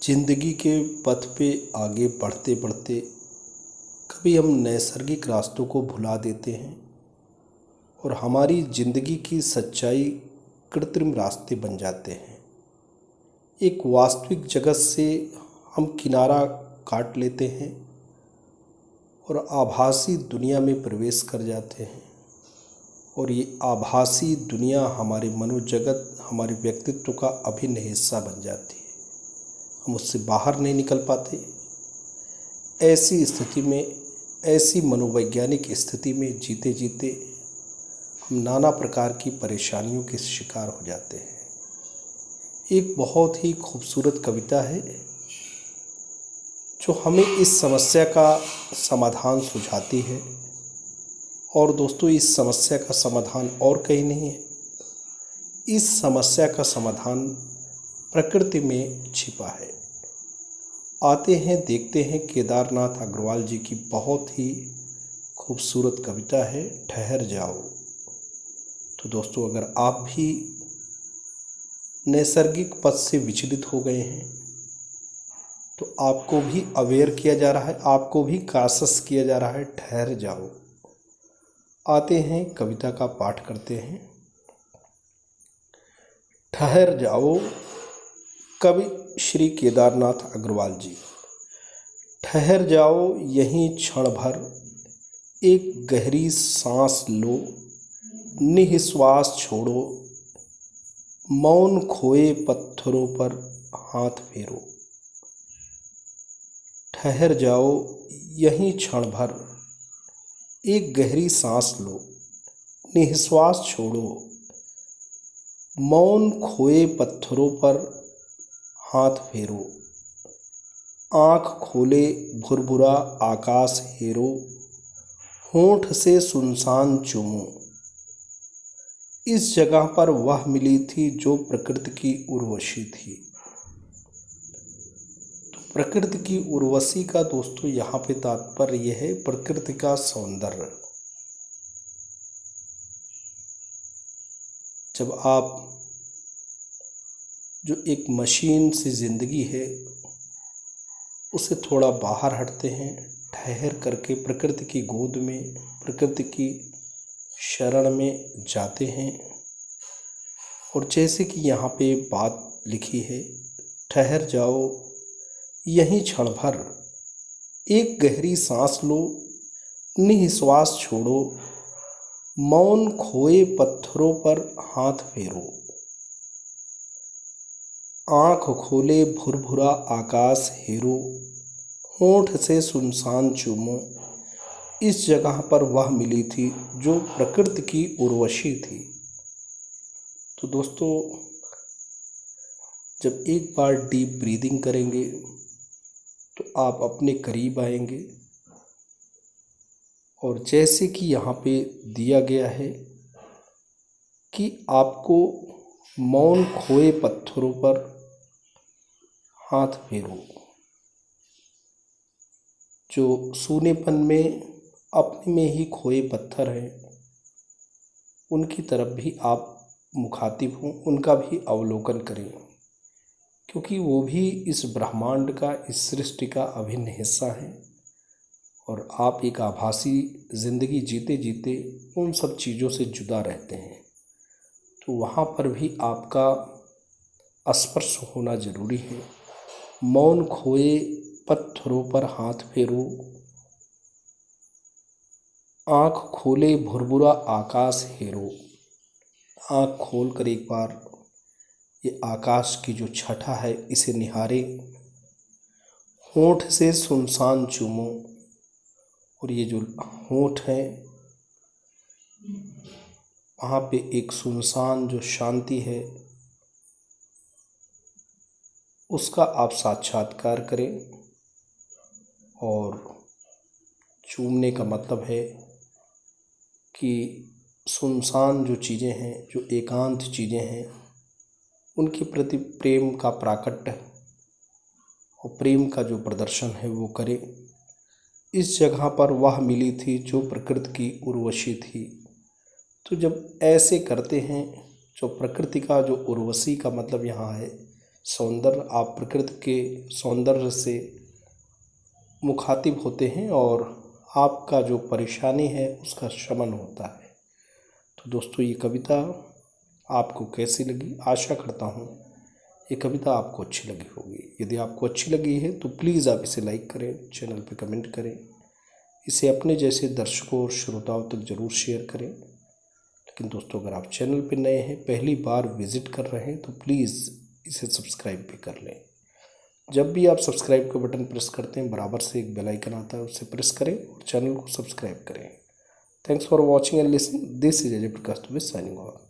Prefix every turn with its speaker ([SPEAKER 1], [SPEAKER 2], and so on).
[SPEAKER 1] जिंदगी के पथ पे आगे बढ़ते बढ़ते कभी हम नैसर्गिक रास्तों को भुला देते हैं और हमारी जिंदगी की सच्चाई कृत्रिम रास्ते बन जाते हैं। एक वास्तविक जगत से हम किनारा काट लेते हैं और आभासी दुनिया में प्रवेश कर जाते हैं और ये आभासी दुनिया हमारे मनोजगत, हमारे व्यक्तित्व का अभिन्न हिस्सा बन जाती है। हम उससे बाहर नहीं निकल पाते। ऐसी स्थिति में, ऐसी मनोवैज्ञानिक स्थिति में जीते जीते हम नाना प्रकार की परेशानियों के शिकार हो जाते हैं। एक बहुत ही खूबसूरत कविता है जो हमें इस समस्या का समाधान सुझाती है। और दोस्तों, इस समस्या का समाधान और कहीं नहीं है, इस समस्या का समाधान प्रकृति में छिपा है। आते हैं, देखते हैं केदारनाथ अग्रवाल जी की बहुत ही खूबसूरत कविता है, ठहर जाओ। तो दोस्तों, अगर आप भी नैसर्गिक पथ से विचलित हो गए हैं तो आपको भी अवेयर किया जा रहा है, आपको भी कासस किया जा रहा है, ठहर जाओ। आते हैं, कविता का पाठ करते हैं। ठहर जाओ। कवि श्री केदारनाथ अग्रवाल जी। ठहर जाओ यहीं क्षण भर, एक गहरी सांस लो, निःश्वास छोड़ो, मौन खोए पत्थरों पर हाथ फेरो। ठहर जाओ यहीं क्षण भर, एक गहरी सांस लो, निःश्वास छोड़ो, मौन खोए पत्थरों पर हाथ फेरो। आँख खोले भुरभुरा आकाश हेरो, होंठ से सुनसान चूमो। इस जगह पर वह मिली थी जो प्रकृति की उर्वशी थी। तो प्रकृति की उर्वशी का दोस्तों यहाँ पे तात्पर्य यह है प्रकृति का सौंदर्य। जब आप जो एक मशीन से ज़िंदगी है उससे थोड़ा बाहर हटते हैं, ठहर करके प्रकृति की गोद में, प्रकृति की शरण में जाते हैं। और जैसे कि यहाँ पे बात लिखी है, ठहर जाओ यहीं क्षण भर, एक गहरी सांस लो, निःश्वास छोड़ो, मौन खोए पत्थरों पर हाथ फेरो। आँख खोले भुरभुरा आकाश हेरो, होंठ से सुनसान चूमो। इस जगह पर वह मिली थी जो प्रकृति की उर्वशी थी। तो दोस्तों, जब एक बार डीप ब्रीदिंग करेंगे तो आप अपने करीब आएंगे। और जैसे कि यहाँ पे दिया गया है कि आपको मौन खोए पत्थरों पर हाथ फेरो। जो सूनेपन में अपने में ही खोए पत्थर हैं, उनकी तरफ भी आप मुखातिब हों, उनका भी अवलोकन करें, क्योंकि वो भी इस ब्रह्मांड का, इस सृष्टि का अभिन्न हिस्सा है। और आप एक आभासी ज़िंदगी जीते जीते उन सब चीज़ों से जुदा रहते हैं। तो वहाँ पर भी आपका स्पर्श होना ज़रूरी है। मौन खोए पत्थरों पर हाथ फेरो, आँख खोले भुरभुरा आकाश हेरो। आँख खोल कर एक बार ये आकाश की जो छटा है इसे निहारे। होंठ से सुनसान चूमो। और ये जो होंठ है, वहाँ पे एक सुनसान जो शांति है उसका आप साक्षात्कार करें। और चूमने का मतलब है कि सुनसान जो चीज़ें हैं, जो एकांत चीज़ें हैं, उनके प्रति प्रेम का प्राकट्य और प्रेम का जो प्रदर्शन है वो करें। इस जगह पर वह मिली थी जो प्रकृति की उर्वशी थी। तो जब ऐसे करते हैं, जो प्रकृति का जो उर्वशी का मतलब यहाँ है सौंदर्य, आप प्रकृति के सौंदर्य से मुखातिब होते हैं और आपका जो परेशानी है उसका शमन होता है। तो दोस्तों, ये कविता आपको कैसी लगी? आशा करता हूँ ये कविता आपको अच्छी लगी होगी। यदि आपको अच्छी लगी है तो प्लीज़ आप इसे लाइक करें, चैनल पर कमेंट करें, इसे अपने जैसे दर्शकों और श्रोताओं तक ज़रूर शेयर करें। लेकिन दोस्तों, अगर आप चैनल पर नए हैं, पहली बार विज़िट कर रहे हैं, तो प्लीज़ इसे सब्सक्राइब भी कर लें। जब भी आप सब्सक्राइब का बटन प्रेस करते हैं, बराबर से एक बेल आइकन आता है, उसे प्रेस करें और चैनल को सब्सक्राइब करें। Thanks for watching and listening. This is Ajay Prakash Dubey signing off.